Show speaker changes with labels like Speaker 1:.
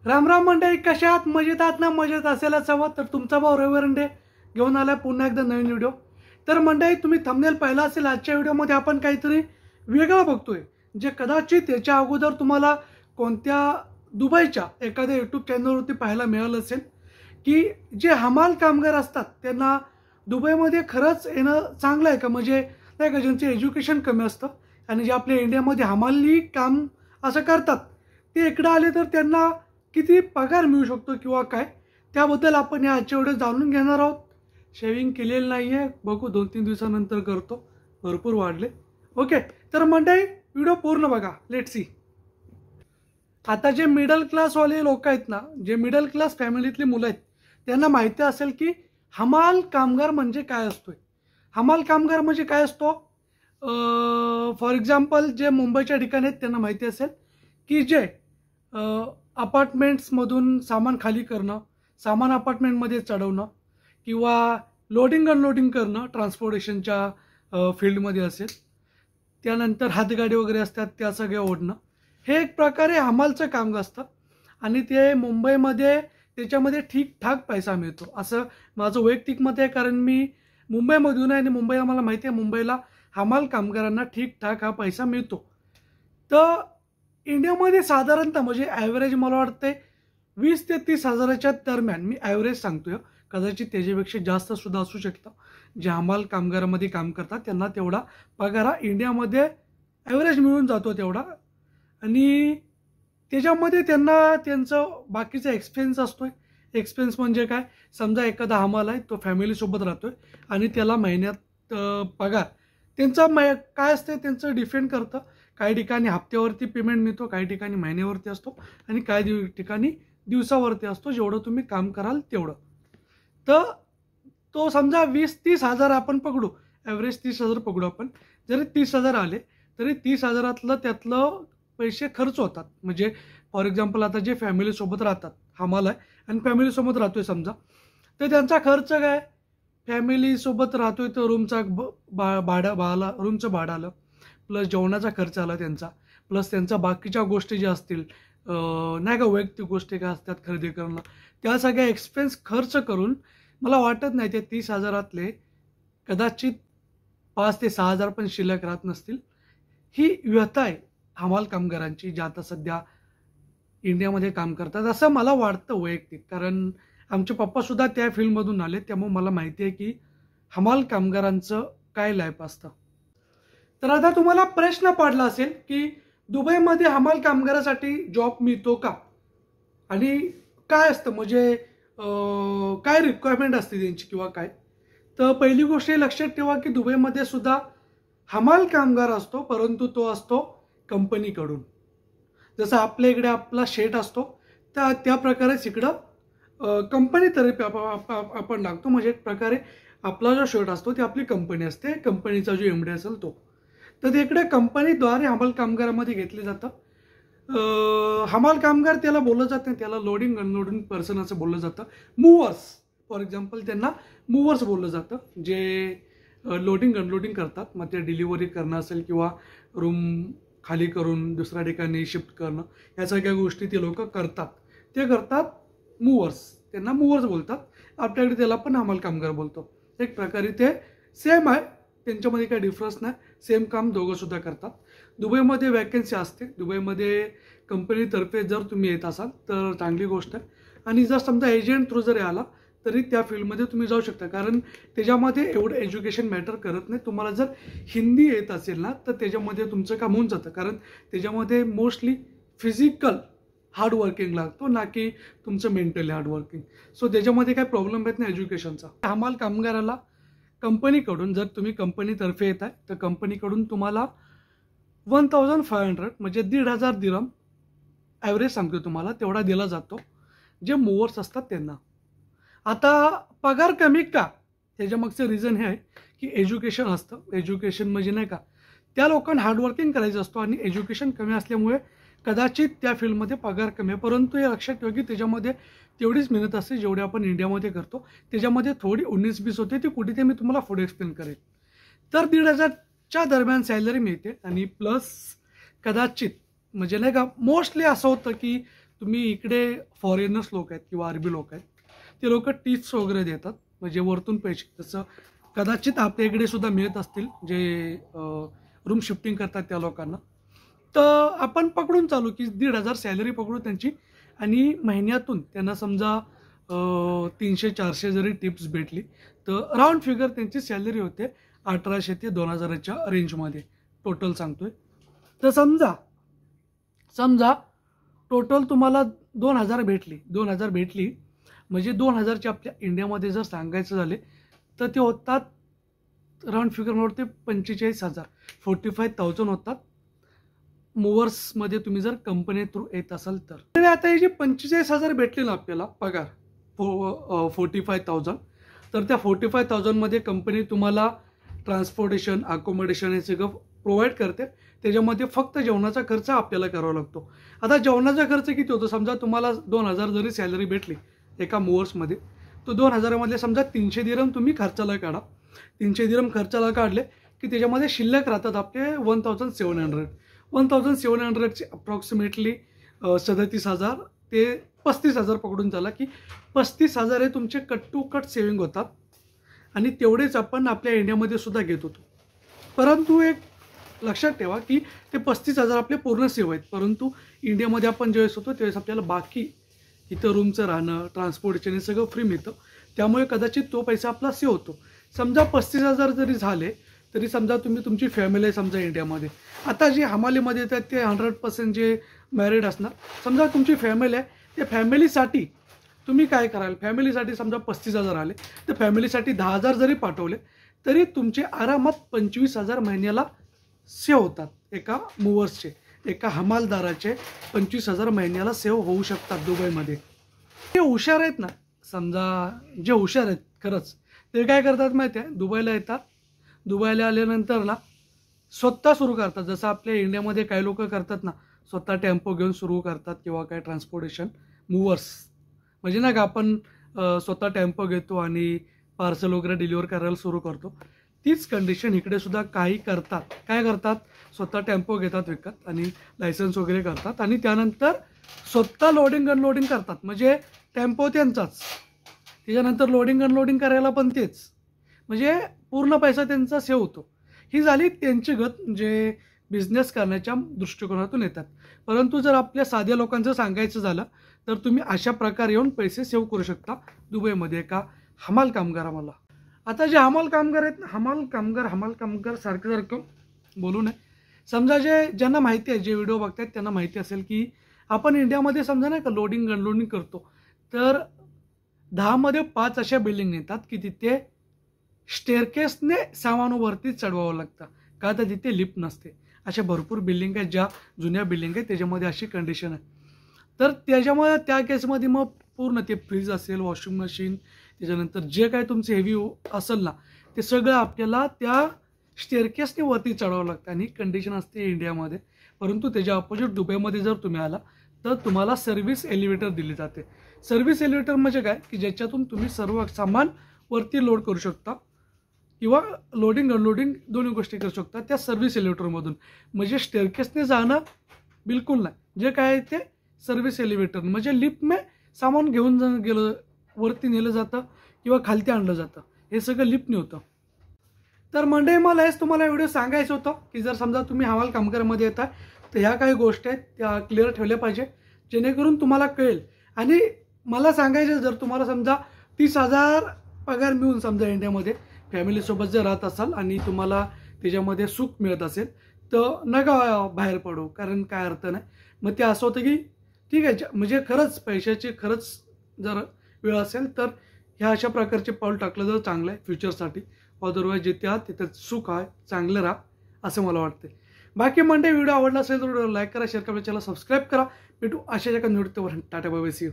Speaker 1: राम राम मंडळी, कशा आहात? मजेत आहात ना? मजेत असेलच हवं. तर तुमचा भाऊ रवी वरंडे घेऊन आलाय पुन्हा एकदा नवीन व्हिडिओ. तर मंडळी, तुम्ही थंबनेल पाहिला असेल. आजच्या व्हिडिओमध्ये आपण काहीतरी वेगळं बघतोय, जे कदाचित याच्या अगोदर तुम्हाला कोणत्या दुबईच्या एखाद्या यूट्यूब चॅनलवरती पाहायला मिळालं असेल, की जे हमाल कामगार असतात त्यांना दुबईमध्ये खरंच येणं चांगलं आहे का? म्हणजे नाही का, ज्यांचं एज्युकेशन कमी असतं आणि जे आपल्या इंडियामध्ये हमाली काम असं करतात, ते इकडं आले तर त्यांना किती पगार मिळू शकतो किंवा काय, त्याबद्दल आपण या आजच्या व्हिडिओ जाणून घेणार आहोत. शेविंग केलेलं नाही आहे, बघू 2-3 दिवसानंतर करतो. भरपूर वाढले. ओके, तर मंडळी व्हिडिओ पूर्ण बघा. Let's see. आता जे मिडल क्लासवाले लोक आहेत ना, जे मिडल क्लास फॅमिलीतली मुलं आहेत, त्यांना माहिती असेल की हमाल कामगार म्हणजे काय असतोय. हमाल कामगार म्हणजे काय असतो. फॉर एक्झाम्पल जे मुंबईच्या ठिकाणी आहेत त्यांना माहिती असेल की जे अपार्टमेंट्समधून सामान खाली करणं, सामान अपार्टमेंटमध्ये चढवणं किंवा लोडिंग अनलोडिंग करणं ट्रान्सपोर्टेशनच्या फील्डमध्ये असेल. त्यानंतर हातगाडी वगैरे असतात त्या सगळ्या ओढणं, हे एक प्रकारे हमालचं काम असतं. आणि ते मुंबईमध्ये त्याच्यामध्ये ठीकठाक पैसा मिळतो असं माझं वैयक्तिक मत आहे. कारण मी मुंबईमधून आहे आणि मुंबईला मला माहिती आहे, मुंबईला हमाल कामगारांना ठीकठाक हा पैसा मिळतो. तर इंडियामध्ये साधारणतः म्हणजे ॲव्हरेज मला वाटते 20 ते 30 हजाराच्या दरम्यान, मी ॲव्हरेज सांगतोय, कदाचित त्याच्यापेक्षा जास्त सुद्धा असू शकतं. जे हमाल कामगारामध्ये काम करतात त्यांना तेवढा पगार हा इंडियामध्ये ॲव्हरेज मिळून जातो तेवढा. आणि त्याच्यामध्ये त्यांना त्यांचं बाकीचा एक्सपेन्स असतोय. एक्सपेन्स म्हणजे काय, समजा एखादा हमाल आहे, तो फॅमिलीसोबत राहतोय आणि त्याला महिन्यात पगार त्यांचा काय असते त्यांचं डिपेंड करतं. काही ठिकाणी हप्त्यावरती पेमेंट मिळतो, काही ठिकाणी महिन्यावरती असतो आणि काही ठिकाणी दिवसावरती असतो, जेवढं तुम्ही काम कराल तेवढं. तर तो समजा 20-30 हजार आपण पकडू, ॲव्हरेज 30 हजार पकडू आपण. जरी 30 हजार आले तरी 30 हजारातलं त्यातलं पैसे खर्च होतात. म्हणजे फॉर एक्झाम्पल आता जे फॅमिलीसोबत राहतात, हमाल आहे आणि फॅमिलीसोबत राहतोय समजा, तर त्यांचा खर्च काय, फॅमिलीसोबत राहतोय तर रूमचा रूमचं भाडं आलं, प्लस जेवणाचा खर्च आला त्यांचा, प्लस त्यांचा बाकीच्या गोष्टी ज्या असतील नाही का, वैयक्तिक गोष्टी काय असतात, खरेदी करणं, त्या सगळ्या एक्सपेन्स खर्च करून मला वाटत नाही ते 30 हजारातले कदाचित 5 ते 6 हजार पण शिल्लक राहत नसतील. ही व्यथा आहे हमाल कामगारांची, जे आता सध्या इंडियामध्ये काम करतात, असं मला वाटतं वैयक्तिक. कारण आमचे पप्पासुद्धा त्या फील्डमधून आले, त्यामुळे मला माहिती आहे की हमाल कामगारांचं काय लाईफ असतं. तर आता तुम्हाला प्रश्न पडला असेल की दुबईमध्ये हमाल कामगारासाठी जॉब मिळतो का आणि काय असतं, म्हणजे काय रिक्वायरमेंट असते त्यांची किंवा काय. तर पहिली गोष्ट हे लक्षात ठेवा की दुबईमध्ये सुद्धा हमाल कामगार असतो, परंतु तो असतो कंपनीकडून. जसं आपल्या इकडे आपला शेट असतो, तर त्या प्रकारेच इकडं कंपनीतर्फे आपण लागतो. म्हणजे एक प्रकारे आपला जो शेट असतो ती आपली कंपनी असते, कंपनीचा जो एमडी असेल तो. तर तिकडे कंपनीद्वारे हमाल कामगारामध्ये घेतले जातं. हमाल कामगार त्याला बोललं जात नाही, त्याला लोडिंग अनलोडिंग पर्सन असं बोललं जातं. मूव्हर्स फॉर एक्झाम्पल, त्यांना मूव्हर्स बोललं जातं, जे लोडिंग अनलोडिंग करतात. मग ते डिलिव्हरी करणं असेल किंवा रूम खाली करून दुसऱ्या ठिकाणी शिफ्ट करणं, या सगळ्या गोष्टी ते लोक करतात. ते करतात मूव्हर्स, त्यांना मूव्हर्स बोलतात. आपल्याकडे त्याला पण हमाल कामगार बोलतो. एक प्रकारे ते सेम आहे, त्यांच्यामध्ये काही डिफरन्स नाही, सेम काम दोघं सुद्धा करतात. दुबईमध्ये वॅकन्सी असते. दुबईमध्ये कंपनीतर्फे जर तुम्ही येत असाल तर चांगली गोष्ट आहे. आणि जर समजा एजंट थ्रू जरी आला तरी त्या फील्डमध्ये तुम्ही जाऊ शकता, कारण त्याच्यामध्ये एवढं एज्युकेशन मॅटर करत नाही. तुम्हाला जर हिंदी येत असेल ना तर त्याच्यामध्ये तुमचं काम होऊन जातं, कारण त्याच्यामध्ये मोस्टली फिजिकल हार्डवर्किंग लागतो, ना की तुमचं मेंटली हार्डवर्किंग. सो त्याच्यामध्ये काही प्रॉब्लेम येत नाही एज्युकेशनचा. हमाल कामगाराला कंपनीकडून, जर तुम्ही कंपनीतर्फे येत आहे तर कंपनीकडून तुम्हाला 1500 म्हणजे 1,500 दिरहम ॲव्हरेज सांगतो तुम्हाला, तेवढा दिला जातो जे मूव्हर्स असतात त्यांना. आता पगार कमी का, त्याच्या मागचं रिझन हे आहे की एज्युकेशन असतं. एज्युकेशन म्हणजे नाही का, त्या लोकांना हार्डवर्किंग करायचं असतो आणि एज्युकेशन कमी असल्यामुळे कदाचित त्या फील्डमध्ये पगार कमी आहे. परंतु हे लक्षात ठेवा की त्याच्यामध्ये तेवढीच मेहनत असते जेवढी आपण इंडियामध्ये करतो. त्याच्यामध्ये थोडी 19-20 होते, ती कुठे ते मी तुम्हाला पुढे एक्सप्लेन करेन. तर 1,500च्या दरम्यान सॅलरी मिळते आणि प्लस कदाचित म्हणजे नाही का, मोस्टली असं होतं की तुम्ही इकडे फॉरेनर्स लोक आहेत किंवा अरबी लोक आहेत, ते लोक टिप्स वगैरे देतात, म्हणजे वरतून पैसे, जसं कदाचित आपल्या इकडे सुद्धा मिळत असतील जे रूम शिफ्टिंग करतात त्या लोकांना. तर आपण पकडून चालू की 1,500 सॅलरी पकडू त्यांची, आणि महिन्यातून त्यांना समजा 300-400 जरी टिप्स भेटली तर राऊंड फिगर त्यांची सॅलरी होते 1,800 ते 2,000च्या रेंजमध्ये, टोटल सांगतोय. तर समजा टोटल तुम्हाला 2,000 भेटली म्हणजे 2,000चे आपल्या इंडियामध्ये जर सांगायचं झाले तर ते होतात राऊंड फिगरवर ते 45,000, 45,000 होतात मूवर्समध्ये तुम्ही जर कंपनी थ्रू येत असाल तर. आता हे जे 45,000 भेटले ना आपल्याला पगार 45,000, तर त्या 45,000 मध्ये कंपनी तुम्हाला ट्रान्सपोर्टेशन, अकोमोडेशन हे सगळं प्रोव्हाइड करते. त्याच्यामध्ये फक्त जेवणाचा खर्च आपल्याला करावा लागतो. आता जेवणाचा खर्च किती होतो, समजा तुम्हाला 2,000 जरी सॅलरी भेटली एका मूवर्समध्ये, तो 2,000 समजा 300 दिरहम तुम्ही खर्चाला काढा. 300 दिरहम खर्चाला काढले की त्याच्यामध्ये शिल्लक राहतात आपले 1,700. 1,700चे अप्रॉक्सिमेटली 37,000 ते 35,000 पकडून चाला की 35,000 हे तुमचे कट टू कट सेव्हिंग होतात, आणि तेवढेच आपण आपल्या इंडियामध्ये सुद्धा घेत होतो. परंतु एक लक्षात ठेवा की ते 35,000 आपले पूर्ण सेव्ह आहेत, परंतु इंडियामध्ये आपण ज्यावेळेस होतो त्यावेळेस आपल्याला बाकी इथं रूमचं राहणं, ट्रान्सपोर्टेशन हे सगळं फ्री मिळतं, त्यामुळे कदाचित तो पैसा आपला सेव्ह होतो. समजा 35,000 जरी झाले तरी समजा तुम्ही तुमची फॅमिली आहे समजा इंडियामध्ये, आता जे हमालीमध्ये येतात ते 100% जे मॅरिड असणार, समजा तुमची फॅमिली आहे, त्या फॅमिलीसाठी तुम्ही काय कराल, फॅमिलीसाठी समजा 35,000 आले तर फॅमिलीसाठी 10,000 जरी पाठवले तरी तुमचे आरामात 25,000 महिन्याला सेव्ह होतात. एका मूवर्सचे, एका हमालदाराचे 25,000 महिन्याला सेव्ह होऊ शकतात दुबईमध्ये. जे हुशार आहेत ना, समजा जे हुशार आहेत खरंच, ते काय करतात माहिती आहे, दुबईला येतात, दुबईला आल्यानंतर ना स्वतः सुरू करतात. जसं आपल्या इंडियामध्ये काही लोक करतात ना, स्वतः टेम्पो घेऊन सुरू करतात किंवा काय ट्रान्सपोर्टेशन मूवर्स, म्हणजे ना का आपण स्वतः टेम्पो घेतो आणि पार्सल वगैरे डिलिव्हर करायला सुरू करतो, तीच कंडिशन इकडे सुद्धा काही करतात. काय करतात, स्वतः टेम्पो घेतात विकत आणि लायसन्स वगैरे करतात, आणि त्यानंतर स्वतः लोडिंग अनलोडिंग करतात, म्हणजे टेम्पो त्यांचाच, त्याच्यानंतर लोडिंग अनलोडिंग करायला पण तेच, म्हणजे पूर्ण पैसा त्यांचा सेव्ह होतो. ही झाली त्यांची गत जे बिझनेस करण्याच्या दृष्टिकोनातून येतात. परंतु जर आपल्या साध्या लोकांचं सांगायचं झालं तर तुम्ही अशा प्रकारे येऊन पैसे सेव्ह करू शकता दुबईमध्ये एका हमाल कामगाराला. आता जे हमाल कामगार आहेत, हमाल कामगार सारखं बोलू नये. समजा ज्यांना माहिती आहे, जे व्हिडिओ बघतायत त्यांना माहिती असेल की आपण इंडियामध्ये समजा नाही का लोडिंग अनलोडिंग करतो, तर 10 मध्ये 5 अशा बिल्डिंग येतात की तिथे स्टेअरकेसने सामानावरती चढवावं लागतं, का तर तिथे लिफ्ट नसते. अशा भरपूर बिल्डिंग आहेत, ज्या जुन्या बिल्डिंग आहेत त्याच्यामध्ये अशी कंडिशन आहे. तर त्याच्यामुळे त्या केसमध्ये मग पूर्ण ते फ्रीज असेल, वॉशिंग मशीन, त्याच्यानंतर जे काय तुमचं हेवी असेल ना, ते सगळं आपल्याला त्या स्टेअरकेसने वरती चढवावं लागतं, आणि कंडिशन असते इंडियामध्ये. परंतु त्याच्या अपोजिट दुबईमध्ये जर तुम्ही आला तर तुम्हाला सर्व्हिस एलिव्हेटर दिली जाते. सर्व्हिस एलिव्हेटर म्हणजे काय की ज्याच्यातून तुम्ही सर्व सामान वरती लोड करू शकता किंवा लोडिंग अनलोडिंग दोन्ही गोष्टी करू शकता त्या सर्व्हिस एलिव्हेटरमधून. म्हणजे स्टेअरकेसने जाणं बिलकुल नाही, जे काय आहे ते सर्व्हिस एलिव्हेटर, म्हणजे लिफ्टने सामान घेऊन गेलं वरती नेलं जातं किंवा खालती आणलं जातं, हे सगळं लिफ्टने होतं. तर मंडळी, मला हेच तुम्हाला व्हिडिओ सांगायचं होतं की जर समजा तुम्ही हमाल कामगारामध्ये येता तर ह्या काही गोष्टी आहेत त्या क्लिअर ठेवल्या पाहिजे, जेणेकरून तुम्हाला कळेल. आणि मला सांगायचं, जर तुम्हाला समजा 30,000 पगार मिळून समजा इंडियामध्ये फॅमिलीसोबत जर राहत असाल आणि तुम्हाला त्याच्यामध्ये सुख मिळत असेल तर नका बाहेर पडू, कारण काय अर्थ नाही. मग ते असं होतं की ठीक आहे, म्हणजे खरंच पैशाची खरंच जर वेळ असेल तर ह्या अशा प्रकारचे पाऊल टाकलं तर चांगलं आहे फ्युचरसाठी. अदरवाईज जिथे आहात तिथं सुख आहे, चांगलं राहा असं मला वाटते. बाकी मंडळी, व्हिडिओ आवडला असेल तर लाईक करा, शेअर करा, चॅनल सबस्क्राईब करा. भेटू अशाच एका नोटिफिकेशनवर. Tata bye bye, see you.